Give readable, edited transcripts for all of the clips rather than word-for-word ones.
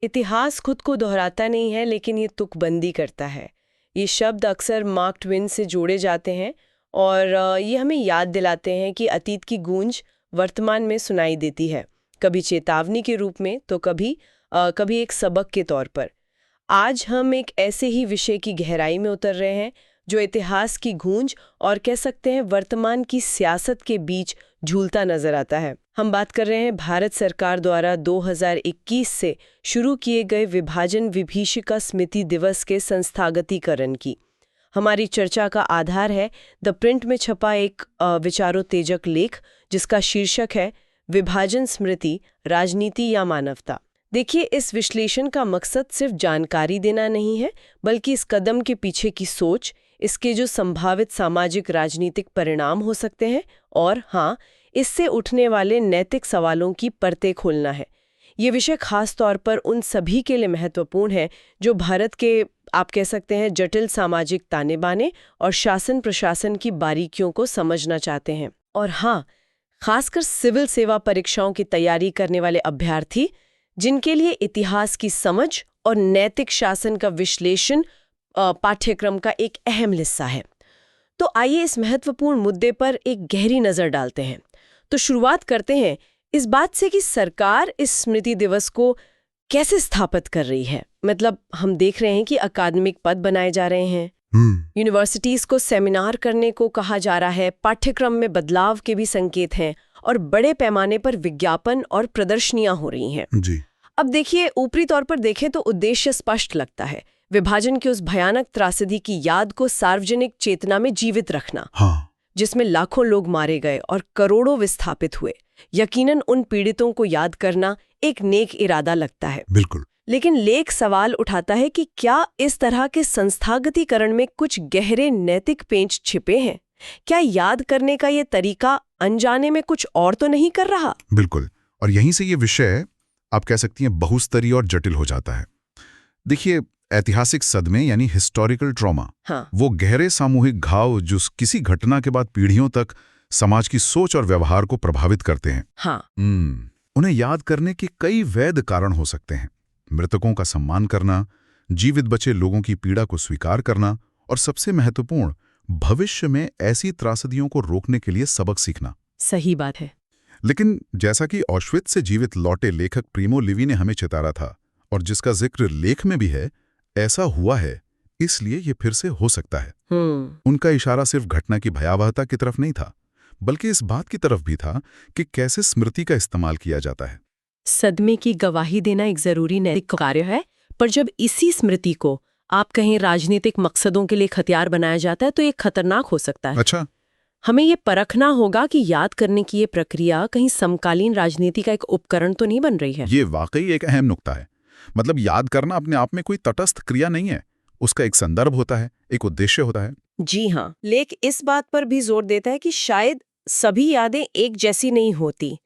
इतिहास खुद को दोहराता नहीं है, लेकिन ये तुकबंदी करता है। ये शब्द अक्सर मार्क ट्वेन से जोड़े जाते हैं और ये हमें याद दिलाते हैं कि अतीत की गूंज वर्तमान में सुनाई देती है, कभी चेतावनी के रूप में तो कभी एक सबक के तौर पर। आज हम एक ऐसे ही विषय की गहराई में उतर रहे हैं जो इतिहास की गूंज और कह सकते हैं वर्तमान की सियासत के बीच झूलता नजर आता है। हम बात कर रहे हैं भारत सरकार द्वारा 2021 से शुरू किए गए विभाजन विभीषिका स्मृति दिवस के संस्थागतीकरण की। हमारी चर्चा का आधार है द प्रिंट में छपा एक विचारोत्तेजक लेख जिसका शीर्षक है विभाजन स्मृति, राजनीति या मानवता। देखिए, इस विश्लेषण का मकसद सिर्फ जानकारी देना नहीं है, बल्कि इस कदम के पीछे की सोच, इसके जो संभावित सामाजिक राजनीतिक परिणाम हो सकते हैं और हाँ, इससे उठने वाले नैतिक सवालों की परतें खोलना है। ये विषय खास तौर पर उन सभी के लिए महत्वपूर्ण है जो भारत के, आप कह सकते हैं, जटिल सामाजिक ताने बाने और शासन प्रशासन की बारीकियों को समझना चाहते हैं। और हाँ, खासकर सिविल सेवा परीक्षाओं की तैयारी करने वाले अभ्यर्थी जिनके लिए इतिहास की समझ और नैतिक शासन का विश्लेषण पाठ्यक्रम का एक अहम हिस्सा है। तो आइए इस महत्वपूर्ण मुद्दे पर एक गहरी नज़र डालते हैं। तो शुरुआत करते हैं इस बात से कि सरकार इस स्मृति दिवस को कैसे स्थापित कर रही है। मतलब हम देख रहे हैं कि अकादमिक पद बनाए जा रहे हैं, यूनिवर्सिटीज को सेमिनार करने को कहा जा रहा है, पाठ्यक्रम में बदलाव के भी संकेत हैं और बड़े पैमाने पर विज्ञापन और प्रदर्शनियां हो रही हैं जी। अब देखिए, ऊपरी तौर पर देखें तो उद्देश्य स्पष्ट लगता है, विभाजन की उस भयानक त्रासदी की याद को सार्वजनिक चेतना में जीवित रखना। हाँ। जिसमें लाखों लोग मारे गए और करोड़ों विस्थापित हुए। यकीनन उन पीड़ितों को याद करना एक नेक इरादा लगता है। बिल्कुल। लेकिन लेख सवाल उठाता है कि क्या इस तरह के संस्थागतीकरण में कुछ गहरे नैतिक पेंच छिपे हैं? क्या याद करने का ये तरीका अनजाने में कुछ और तो नहीं कर रहा? बिल्कुल। और यहीं से ये विषय, आप कह सकती हैं, बहुस्तरीय और जटिल हो जाता है। देखिए, ऐतिहासिक सदमे यानी हिस्टोरिकल ट्रॉमा, हाँ। वो गहरे सामूहिक घाव जो किसी घटना के बाद पीढ़ियों तक समाज की सोच और व्यवहार को प्रभावित करते हैं। हाँ। उन्हें याद करने के कई वैध कारण हो सकते हैं। मृतकों का सम्मान करना, जीवित बचे लोगों की पीड़ा को स्वीकार करना और सबसे महत्वपूर्ण, भविष्य में ऐसी त्रासदियों को रोकने के लिए सबक सीखना। सही बात है। लेकिन जैसा कि ऑश्विट्ज से जीवित लौटे लेखक प्रीमो लिवी ने हमें चितारा था और जिसका जिक्र लेख में भी है, ऐसा हुआ है, इसलिए ये फिर से हो सकता है। उनका इशारा सिर्फ घटना की भयावहता की तरफ नहीं था, बल्कि इस बात की तरफ भी था कि कैसे स्मृति का इस्तेमाल किया जाता है। सदमे की गवाही देना एक जरूरी नैतिक कार्य है, पर जब इसी स्मृति को आप कहीं राजनीतिक मकसदों के लिए हथियार बनाया जाता है तो ये खतरनाक हो सकता है। अच्छा। हमें ये परखना होगा कि याद करने की ये प्रक्रिया कहीं समकालीन राजनीति का एक उपकरण तो नहीं बन रही है। ये वाकई एक अहम नुक्ता है। मतलब याद करना अपने आप में कोई तटस्थ क्रिया नहीं है, उसका एक संदर्भ होता है, एक उद्देश्य होता है। जी हाँ, लेख इस बात पर भी जोर देता है कि शायद सभी यादें एक जैसी नहीं होती।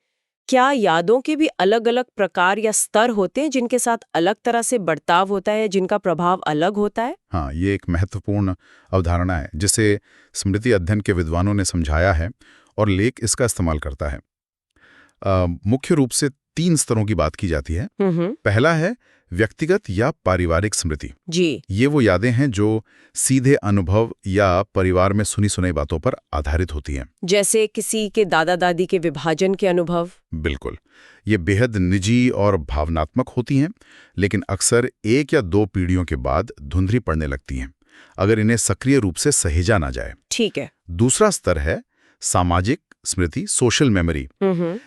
क्या यादों के भी अलग अलग प्रकार या स्तर होते हैं जिनके साथ अलग तरह से बर्ताव होता है, जिनका प्रभाव अलग होता है? हाँ, ये एक महत्वपूर्ण अवधारणा है जिसे स्मृति अध्ययन के विद्वानों ने समझाया है और लेख इसका इस्तेमाल करता है। मुख्य रूप से 3 स्तरों की बात की जाती है। पहला है व्यक्तिगत या पारिवारिक स्मृति। जी। ये वो यादें हैं जो सीधे अनुभव या परिवार में सुनी सुनाई बातों पर आधारित होती हैं। जैसे किसी के दादा दादी के विभाजन के अनुभव। बिल्कुल। ये बेहद निजी और भावनात्मक होती हैं, लेकिन अक्सर 1 या 2 पीढ़ियों के बाद धुंधली पड़ने लगती हैं, अगर इन्हें सक्रिय रूप से सहेजा ना जाए। ठीक है। दूसरा स्तर है सामाजिक स्मृति, सोशल मेमोरी।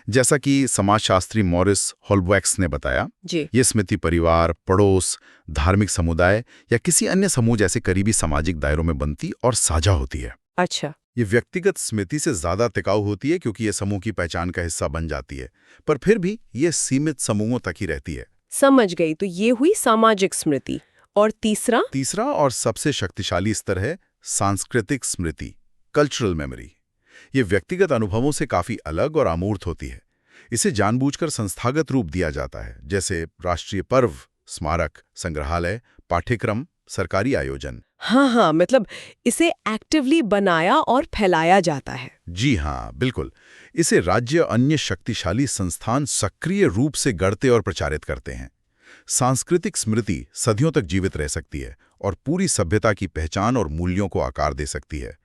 जैसा कि समाजशास्त्री मॉरिस होल्बवैक्स ने बताया, ये स्मृति परिवार, पड़ोस, धार्मिक समुदाय या किसी अन्य समूह जैसे करीबी सामाजिक दायरों में बनती और साझा होती है। अच्छा। ये व्यक्तिगत स्मृति से ज्यादा टिकाऊ होती है क्योंकि ये समूह की पहचान का हिस्सा बन जाती है, पर फिर भी ये सीमित समूहों तक ही रहती है। समझ गई। तो ये हुई सामाजिक स्मृति। और तीसरा और सबसे शक्तिशाली स्तर है सांस्कृतिक स्मृति, कल्चरल मेमोरी। ये व्यक्तिगत अनुभवों से काफी अलग और अमूर्त होती है। इसे जानबूझकर संस्थागत रूप दिया जाता है, जैसे राष्ट्रीय पर्व, स्मारक, संग्रहालय, पाठ्यक्रम, सरकारी आयोजन। हाँ, मतलब इसे एक्टिवली बनाया और फैलाया जाता है। जी हाँ, बिल्कुल। इसे राज्य अन्य शक्तिशाली संस्थान सक्रिय रूप से गढ़ते और प्रचारित करते हैं। सांस्कृतिक स्मृति सदियों तक जीवित रह सकती है और पूरी सभ्यता की पहचान और मूल्यों को आकार दे सकती है।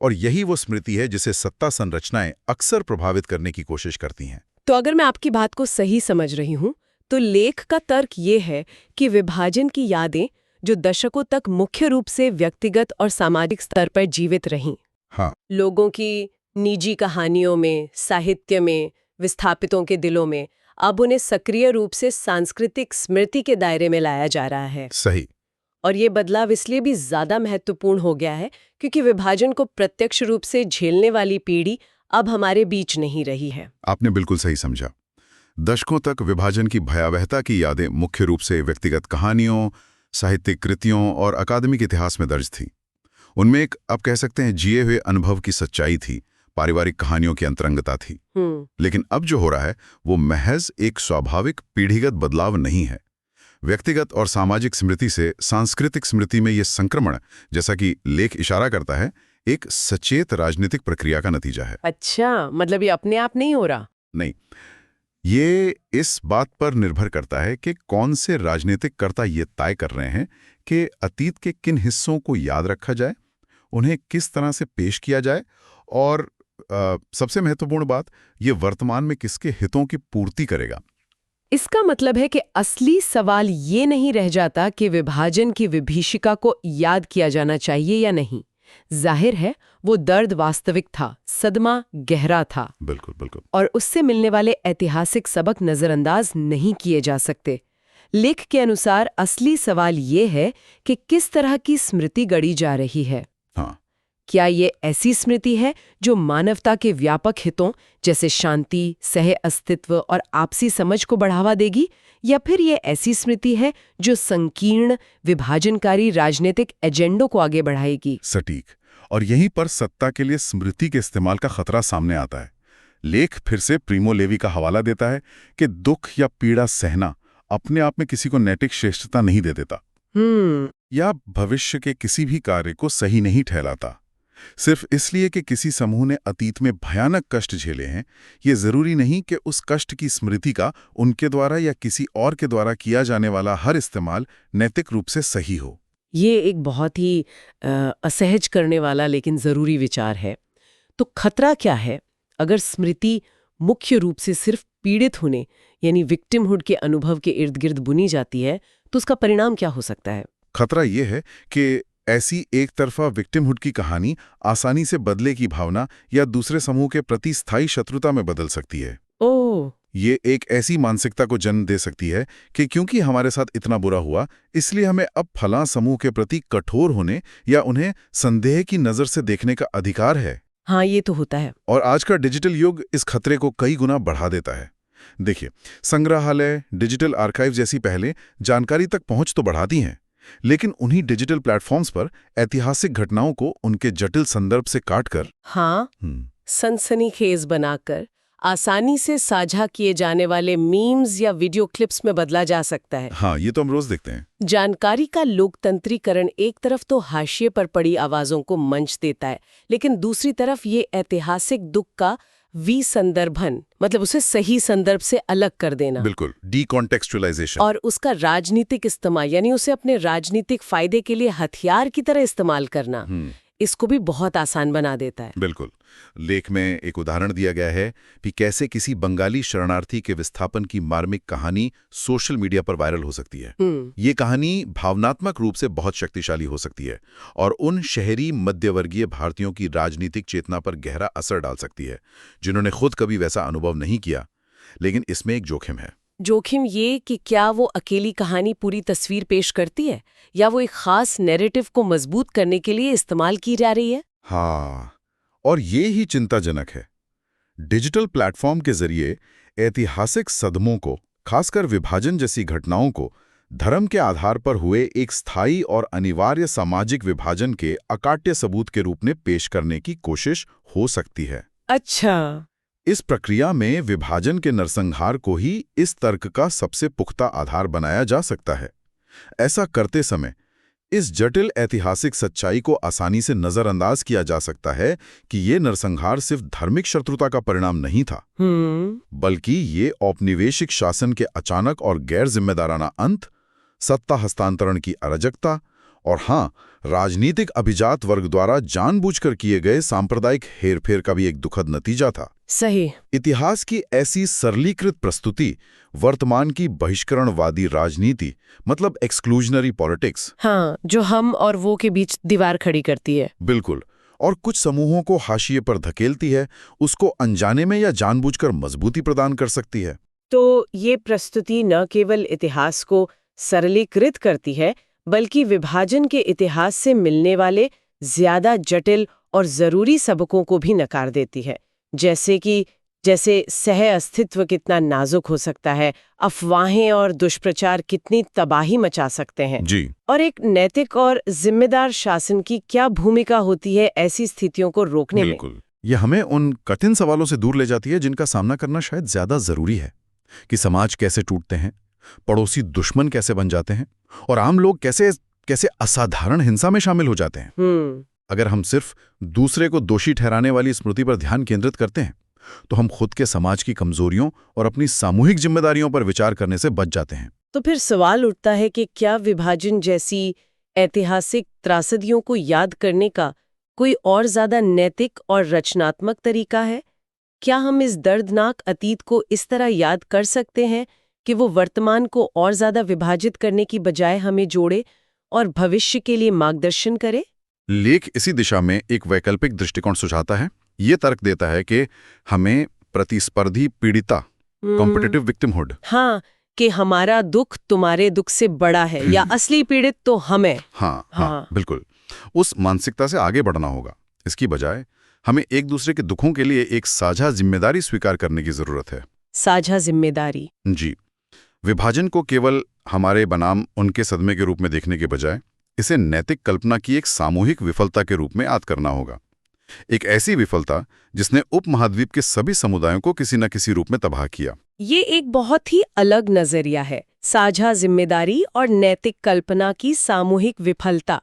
और यही वो स्मृति है जिसे सत्ता संरचनाएं अक्सर प्रभावित करने की कोशिश करती हैं। तो अगर मैं आपकी बात को सही समझ रही हूँ, तो लेख का तर्क ये है कि विभाजन की यादें जो दशकों तक मुख्य रूप से व्यक्तिगत और सामाजिक स्तर पर जीवित रहीं, हाँ, लोगों की निजी कहानियों में, साहित्य में, विस्थापितों के दिलों में, अब उन्हें सक्रिय रूप से सांस्कृतिक स्मृति के दायरे में लाया जा रहा है। सही। और ये बदलाव इसलिए भी ज्यादा महत्वपूर्ण हो गया है क्योंकि विभाजन को प्रत्यक्ष रूप से झेलने वाली पीढ़ी अब हमारे बीच नहीं रही है। आपने बिल्कुल सही समझा। दशकों तक विभाजन की भयावहता की यादें मुख्य रूप से व्यक्तिगत कहानियों, साहित्यिक कृतियों और अकादमिक इतिहास में दर्ज थी। उनमें एक, आप कह सकते हैं, जिए हुए अनुभव की सच्चाई थी, पारिवारिक कहानियों की अंतरंगता थी। लेकिन अब जो हो रहा है वो महज एक स्वाभाविक पीढ़ीगत बदलाव नहीं है। व्यक्तिगत और सामाजिक स्मृति से सांस्कृतिक स्मृति में ये संक्रमण, जैसा कि लेख इशारा करता है, एक सचेत राजनीतिक प्रक्रिया का नतीजा है। अच्छा, मतलब ये अपने आप नहीं हो रहा? नहीं, ये इस बात पर निर्भर करता है कि कौन से राजनीतिक कर्ता ये तय कर रहे हैं कि अतीत के किन हिस्सों को याद रखा जाए, उन्हें किस तरह से पेश किया जाए, और सबसे महत्वपूर्ण बात, ये वर्तमान में किसके हितों की पूर्ति करेगा। इसका मतलब है कि असली सवाल ये नहीं रह जाता कि विभाजन की विभीषिका को याद किया जाना चाहिए या नहीं। जाहिर है वो दर्द वास्तविक था, सदमा गहरा था। बिल्कुल बिल्कुल। और उससे मिलने वाले ऐतिहासिक सबक नजरअंदाज नहीं किए जा सकते। लेख के अनुसार असली सवाल ये है कि किस तरह की स्मृति गढ़ी जा रही है। हाँ। क्या ये ऐसी स्मृति है जो मानवता के व्यापक हितों जैसे शांति, सह अस्तित्व और आपसी समझ को बढ़ावा देगी, या फिर ये ऐसी स्मृति है जो संकीर्ण विभाजनकारी राजनीतिक एजेंडों को आगे बढ़ाएगी? सटीक। और यहीं पर सत्ता के लिए स्मृति के इस्तेमाल का खतरा सामने आता है। लेख फिर से प्रीमो लेवी का हवाला देता है कि दुख या पीड़ा सहना अपने आप में किसी को नैतिक श्रेष्ठता नहीं दे देता, या भविष्य के किसी भी कार्य को सही नहीं ठहराता। सिर्फ इसलिए कि किसी समूह ने अतीत में भयानक कष्ट झेले हैं, ये जरूरी नहीं कि उस कष्ट की स्मृति का उनके द्वारा या किसी और के द्वारा किया जाने वाला हर इस्तेमाल नैतिक रूप से सही हो। ये एक बहुत ही असहज करने वाला लेकिन जरूरी विचार है। तो खतरा क्या है अगर स्मृति मुख्य रूप से सिर्फ पीड़ित होने यानी विक्टिमहुड के अनुभव के इर्द गिर्द बुनी जाती है, तो उसका परिणाम क्या हो सकता है? खतरा ये है कि ऐसी एक तरफा विक्टिमहुड की कहानी आसानी से बदले की भावना या दूसरे समूह के प्रति स्थायी शत्रुता में बदल सकती है। ओह! ये एक ऐसी मानसिकता को जन्म दे सकती है कि क्योंकि हमारे साथ इतना बुरा हुआ, इसलिए हमें अब फलां समूह के प्रति कठोर होने या उन्हें संदेह की नजर से देखने का अधिकार है। हाँ, ये तो होता है। और आज का डिजिटल युग इस खतरे को कई गुना बढ़ा देता है। देखिए, संग्रहालय, डिजिटल आर्काइव जैसी पहलें जानकारी तक पहुंच तो बढ़ाती हैं, लेकिन उन्हीं डिजिटल प्लेटफॉर्म्स पर ऐतिहासिक घटनाओं को उनके जटिल संदर्भ से काटकर, हाँ, सनसनीखेज बनाकर आसानी से साझा किए जाने वाले मीम्स या वीडियो क्लिप्स में बदला जा सकता है। हाँ, ये तो हम रोज देखते हैं। जानकारी का लोकतंत्रीकरण एक तरफ तो हाशिए पर पड़ी आवाजों को मंच देता है, लेकिन दूसरी तरफ ये ऐतिहासिक दुख का विसंदर्भन, मतलब उसे सही संदर्भ से अलग कर देना, बिल्कुल, डीकॉन्टेक्चुअलाइजेशन, और उसका राजनीतिक इस्तेमाल यानी उसे अपने राजनीतिक फायदे के लिए हथियार की तरह इस्तेमाल करना, इसको भी बहुत आसान बना देता है। बिल्कुल। लेख में एक उदाहरण दिया गया है कि कैसे किसी बंगाली शरणार्थी के विस्थापन की मार्मिक कहानी सोशल मीडिया पर वायरल हो सकती है। ये कहानी भावनात्मक रूप से बहुत शक्तिशाली हो सकती है और उन शहरी मध्यवर्गीय भारतीयों की राजनीतिक चेतना पर गहरा असर डाल सकती है जिन्होंने खुद कभी वैसा अनुभव नहीं किया। लेकिन इसमें एक जोखिम है। जोखिम ये कि क्या वो अकेली कहानी पूरी तस्वीर पेश करती है या वो एक खास नैरेटिव को मजबूत करने के लिए इस्तेमाल की जा रही है? हाँ, और ये ही चिंताजनक है। डिजिटल प्लेटफॉर्म के जरिए ऐतिहासिक सदमों को, खासकर विभाजन जैसी घटनाओं को, धर्म के आधार पर हुए एक स्थायी और अनिवार्य सामाजिक विभाजन के अकाट्य सबूत के रूप में पेश करने की कोशिश हो सकती है। अच्छा। इस प्रक्रिया में विभाजन के नरसंहार को ही इस तर्क का सबसे पुख्ता आधार बनाया जा सकता है। ऐसा करते समय इस जटिल ऐतिहासिक सच्चाई को आसानी से नजरअंदाज किया जा सकता है कि ये नरसंहार सिर्फ धार्मिक शत्रुता का परिणाम नहीं था, बल्कि ये औपनिवेशिक शासन के अचानक और गैर जिम्मेदाराना अंत, सत्ता हस्तांतरण की अराजकता और हाँ, राजनीतिक अभिजात वर्ग द्वारा जानबूझकर किए गए सांप्रदायिक हेरफेर का भी एक दुखद नतीजा था। सही। इतिहास की ऐसी सरलीकृत प्रस्तुति वर्तमान की बहिष्करणवादी राजनीति, मतलब एक्सक्लूजनरी पॉलिटिक्स, हाँ, जो हम और वो के बीच दीवार खड़ी करती है। बिल्कुल, और कुछ समूहों को हाशिए पर धकेलती है, उसको अनजाने में या जानबूझकर मजबूती प्रदान कर सकती है। तो ये प्रस्तुति न केवल इतिहास को सरलीकृत करती है, बल्कि विभाजन के इतिहास से मिलने वाले ज्यादा जटिल और जरूरी सबकों को भी नकार देती है, जैसे सह अस्तित्व कितना नाजुक हो सकता है, अफवाहें और दुष्प्रचार कितनी तबाही मचा सकते हैं जी। और एक नैतिक और जिम्मेदार शासन की क्या भूमिका होती है ऐसी स्थितियों को रोकने में। बिल्कुल, यह हमें उन कठिन सवालों से दूर ले जाती है जिनका सामना करना शायद ज्यादा जरूरी है, कि समाज कैसे टूटते हैं, पड़ोसी दुश्मन कैसे बन जाते हैं और आम लोग कैसे असाधारण हिंसा में शामिल हो जाते हैं। अगर हम सिर्फ दूसरे को दोषी ठहराने वाली स्मृति पर ध्यान केंद्रित करते हैं, तो हम खुद के समाज की कमजोरियों और अपनी सामूहिक जिम्मेदारियों पर विचार करने से बच जाते हैं। तो फिर सवाल उठता है कि क्या विभाजन जैसी ऐतिहासिक त्रासदियों को याद करने का कोई और ज्यादा नैतिक और रचनात्मक तरीका है? क्या हम इस दर्दनाक अतीत को इस तरह याद कर सकते हैं कि वो वर्तमान को और ज्यादा विभाजित करने की बजाय हमें जोड़े और भविष्य के लिए मार्गदर्शन करे? लेख इसी दिशा में एक वैकल्पिक दृष्टिकोण सुझाता है। ये तर्क देता है कि हमें प्रतिस्पर्धी पीड़िता, कॉम्पिटिटिव विक्टिमहुड, हाँ, कि हमारा दुख तुम्हारे दुख से बड़ा है या असली पीड़ित तो हमें। हाँ, बिल्कुल, उस मानसिकता से आगे बढ़ना होगा। इसकी बजाय हमें एक दूसरे के दुखों के लिए एक साझा जिम्मेदारी स्वीकार करने की जरूरत है। साझा जिम्मेदारी? जी। विभाजन को केवल हमारे बनाम उनके सदमे के रूप में देखने के बजाय इसे नैतिक कल्पना की एक सामूहिक विफलता के रूप में याद करना होगा। एक ऐसी विफलता जिसने उपमहाद्वीप के सभी समुदायों को किसी न किसी रूप में तबाह किया। ये एक बहुत ही अलग नजरिया है, साझा जिम्मेदारी और नैतिक कल्पना की सामूहिक विफलता।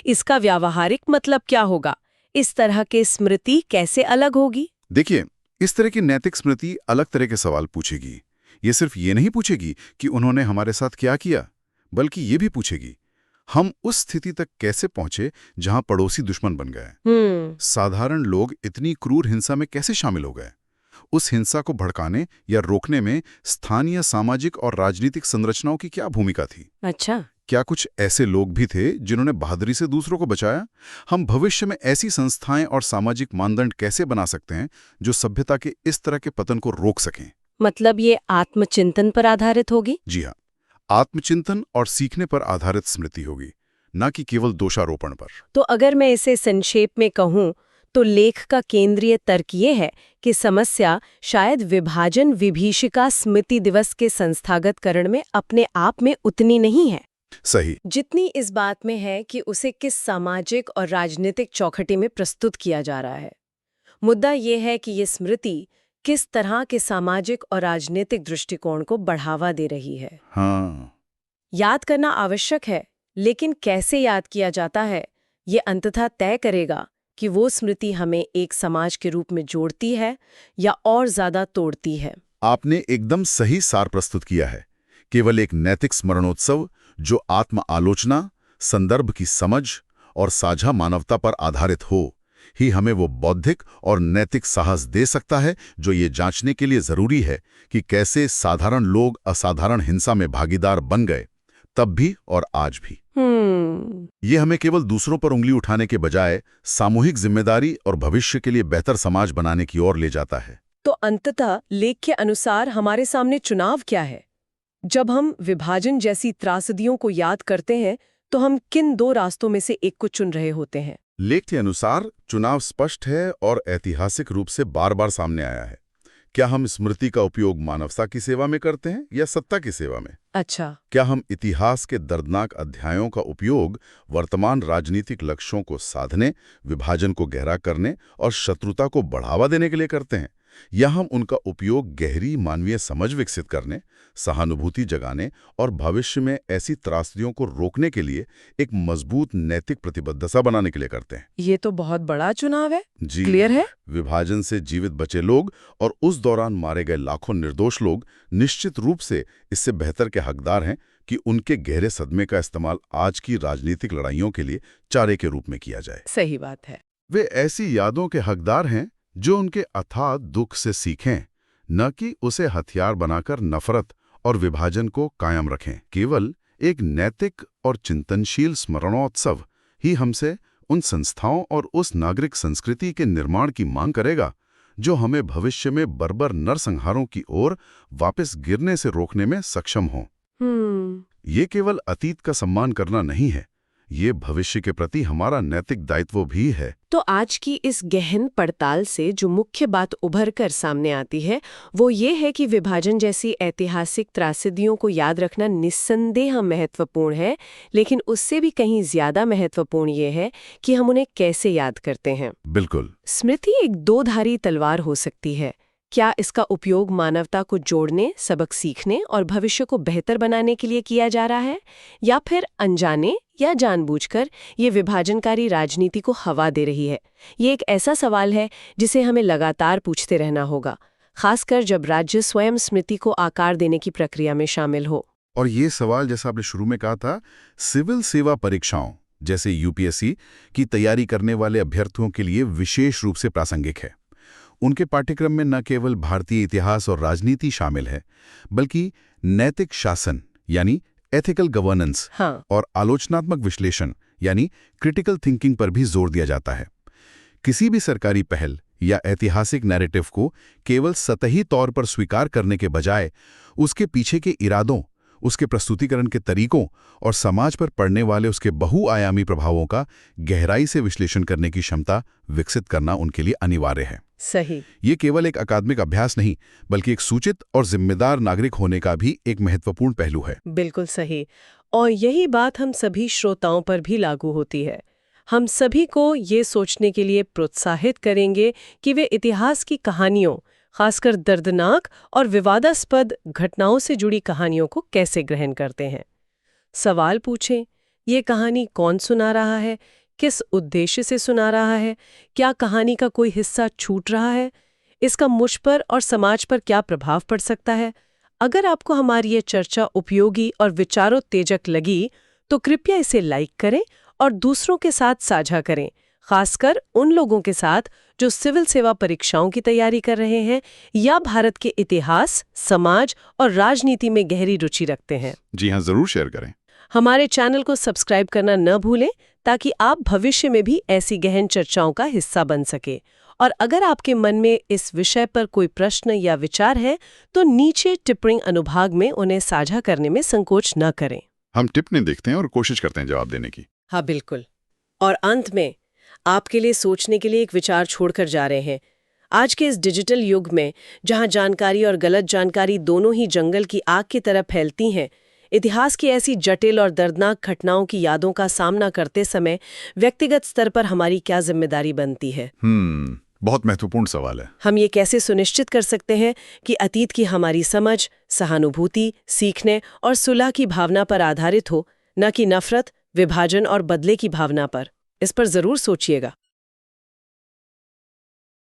इसका व्यावहारिक मतलब क्या होगा? इस तरह के स्मृति कैसे अलग होगी? देखिए, इस तरह की नैतिक स्मृति अलग तरह के सवाल पूछेगी। ये सिर्फ ये नहीं पूछेगी कि उन्होंने हमारे साथ क्या किया, बल्कि ये भी पूछेगी हम उस स्थिति तक कैसे पहुंचे जहां पड़ोसी दुश्मन बन गए। साधारण लोग इतनी क्रूर हिंसा में कैसे शामिल हो गए? उस हिंसा को भड़काने या रोकने में स्थानीय सामाजिक और राजनीतिक संरचनाओं की क्या भूमिका थी? अच्छा, क्या कुछ ऐसे लोग भी थे जिन्होंने बहादुरी से दूसरों को बचाया? हम भविष्य में ऐसी संस्थाएं और सामाजिक मानदंड कैसे बना सकते हैं जो सभ्यता के इस तरह के पतन को रोक सकें? मतलब ये आत्मचिंतन पर आधारित होगी? जी हाँ, आत्मचिंतन और सीखने पर आधारित स्मृति होगी, न कि केवल दोषारोपण पर। तो अगर मैं इसे संक्षेप में कहूं, तो लेख का केंद्रीय तर्क ये है कि समस्या शायद विभाजन विभीषिका स्मृति दिवस के संस्थागतकरण में अपने आप में उतनी नहीं है, सही, जितनी इस बात में है कि उसे किस सामाजिक और राजनीतिक चौखटी में प्रस्तुत किया जा रहा है। मुद्दा ये है कि ये स्मृति किस तरह के सामाजिक और राजनीतिक दृष्टिकोण को बढ़ावा दे रही है। हाँ। याद करना आवश्यक है, लेकिन कैसे याद किया जाता है, ये अंततः तय करेगा कि वो स्मृति हमें एक समाज के रूप में जोड़ती है या और ज्यादा तोड़ती है। आपने एकदम सही सार प्रस्तुत किया है। केवल एक नैतिक स्मरणोत्सव जो आत्म आलोचना, संदर्भ की समझ और साझा मानवता पर आधारित हो ही हमें वो बौद्धिक और नैतिक साहस दे सकता है जो ये जांचने के लिए जरूरी है कि कैसे साधारण लोग असाधारण हिंसा में भागीदार बन गए, तब भी और आज भी। ये हमें केवल दूसरों पर उंगली उठाने के बजाय सामूहिक जिम्मेदारी और भविष्य के लिए बेहतर समाज बनाने की ओर ले जाता है। तो अंततः लेख के अनुसार हमारे सामने चुनाव क्या है? जब हम विभाजन जैसी त्रासदियों को याद करते हैं, तो हम किन दो रास्तों में से एक को चुन रहे होते हैं? लेख के अनुसार चुनाव स्पष्ट है और ऐतिहासिक रूप से बार बार सामने आया है। क्या हम स्मृति का उपयोग मानवता की सेवा में करते हैं या सत्ता की सेवा में? अच्छा, क्या हम इतिहास के दर्दनाक अध्यायों का उपयोग वर्तमान राजनीतिक लक्ष्यों को साधने, विभाजन को गहरा करने और शत्रुता को बढ़ावा देने के लिए करते हैं, या हम उनका उपयोग गहरी मानवीय समझ विकसित करने, सहानुभूति जगाने और भविष्य में ऐसी त्रासदियों को रोकने के लिए एक मजबूत नैतिक प्रतिबद्धता बनाने के लिए करते हैं? ये तो बहुत बड़ा चुनाव है। जी, क्लियर है। विभाजन से जीवित बचे लोग और उस दौरान मारे गए लाखों निर्दोष लोग निश्चित रूप से इससे बेहतर के हकदार हैं कि उनके गहरे सदमे का इस्तेमाल आज की राजनीतिक लड़ाइयों के लिए चारे के रूप में किया जाए। सही बात है। वे ऐसी यादों के हकदार हैं जो उनके अथाह दुख से सीखें, न कि उसे हथियार बनाकर नफरत और विभाजन को कायम रखें। केवल एक नैतिक और चिंतनशील स्मरणोत्सव ही हमसे उन संस्थाओं और उस नागरिक संस्कृति के निर्माण की मांग करेगा जो हमें भविष्य में बर्बर नरसंहारों की ओर वापस गिरने से रोकने में सक्षम हों। ये केवल अतीत का सम्मान करना नहीं है, ये भविष्य के प्रति हमारा नैतिक दायित्व भी है। तो आज की इस गहन पड़ताल से जो मुख्य बात उभर कर सामने आती है वो ये है कि विभाजन जैसी ऐतिहासिक त्रासदियों को याद रखना निस्संदेह महत्वपूर्ण है, लेकिन उससे भी कहीं ज्यादा महत्वपूर्ण ये है कि हम उन्हें कैसे याद करते हैं। बिल्कुल। स्मृति एक दो-धारी तलवार हो सकती है। क्या इसका उपयोग मानवता को जोड़ने, सबक सीखने और भविष्य को बेहतर बनाने के लिए किया जा रहा है, या फिर अनजाने या जानबूझकर ये विभाजनकारी राजनीति को हवा दे रही है? ये एक ऐसा सवाल है जिसे हमें लगातार पूछते रहना होगा, खासकर जब राज्य स्वयं स्मृति को आकार देने की प्रक्रिया में शामिल हो। और ये सवाल, जैसा आपने शुरू में कहा था, सिविल सेवा परीक्षाओं जैसे यूपीएससी की तैयारी करने वाले अभ्यर्थियों के लिए विशेष रूप से प्रासंगिक है। उनके पाठ्यक्रम में न केवल भारतीय इतिहास और राजनीति शामिल है, बल्कि नैतिक शासन यानी एथिकल गवर्नेंस और आलोचनात्मक विश्लेषण यानी क्रिटिकल थिंकिंग पर भी जोर दिया जाता है। किसी भी सरकारी पहल या ऐतिहासिक नैरेटिव को केवल सतही तौर पर स्वीकार करने के बजाय उसके पीछे के इरादों, उसके प्रस्तुतिकरण के तरीकों और समाज पर पड़ने वाले उसके बहुआयामी प्रभावों का गहराई से विश्लेषण करने की क्षमता विकसित करना उनके लिए अनिवार्य है। सही। ये केवल एक अकादमिक अभ्यास नहीं, बल्कि एक सूचित और जिम्मेदार नागरिक होने का भी एक महत्वपूर्ण पहलू है। बिल्कुल सही। और यही बात हम सभी श्रोताओं पर भी लागू होती है। हम सभी को ये सोचने के लिए प्रोत्साहित करेंगे कि वे इतिहास की कहानियों, खासकर दर्दनाक और विवादास्पद घटनाओं से जुड़ी कहानियों को कैसे ग्रहण करते हैं। सवाल पूछें, ये कहानी कौन सुना रहा है, किस उद्देश्य से सुना रहा है, क्या कहानी का कोई हिस्सा छूट रहा है, इसका मुझ पर और समाज पर क्या प्रभाव पड़ सकता है। अगर आपको हमारी ये चर्चा उपयोगी और विचारोत्तेजक लगी तो कृपया इसे लाइक करें और दूसरों के साथ साझा करें, खासकर उन लोगों के साथ जो सिविल सेवा परीक्षाओं की तैयारी कर रहे हैं या भारत के इतिहास, समाज और राजनीति में गहरी रुचि रखते हैं। जी हाँ, जरूर शेयर करें। हमारे चैनल को सब्सक्राइब करना न भूलें ताकि आप भविष्य में भी ऐसी गहन चर्चाओं का हिस्सा बन सके। और अगर आपके मन में इस विषय पर कोई प्रश्न या विचार है तो नीचे टिप्पणी अनुभाग में उन्हें साझा करने में संकोच न करें। हम टिप्पणी देखते हैं और कोशिश करते हैं जवाब देने की। हाँ, बिल्कुल। और अंत में आपके लिए सोचने के लिए एक विचार छोड़कर जा रहे हैं। आज के इस डिजिटल युग में जहां जानकारी और गलत जानकारी दोनों ही जंगल की आग की तरह फैलती हैं, इतिहास की ऐसी जटिल और दर्दनाक घटनाओं की यादों का सामना करते समय व्यक्तिगत स्तर पर हमारी क्या जिम्मेदारी बनती है? बहुत महत्वपूर्ण सवाल है। हम ये कैसे सुनिश्चित कर सकते हैं कि अतीत की हमारी समझ सहानुभूति, सीखने और सुलह की भावना पर आधारित हो, न कि नफरत, विभाजन और बदले की भावना पर? इस पर जरूर सोचिएगा।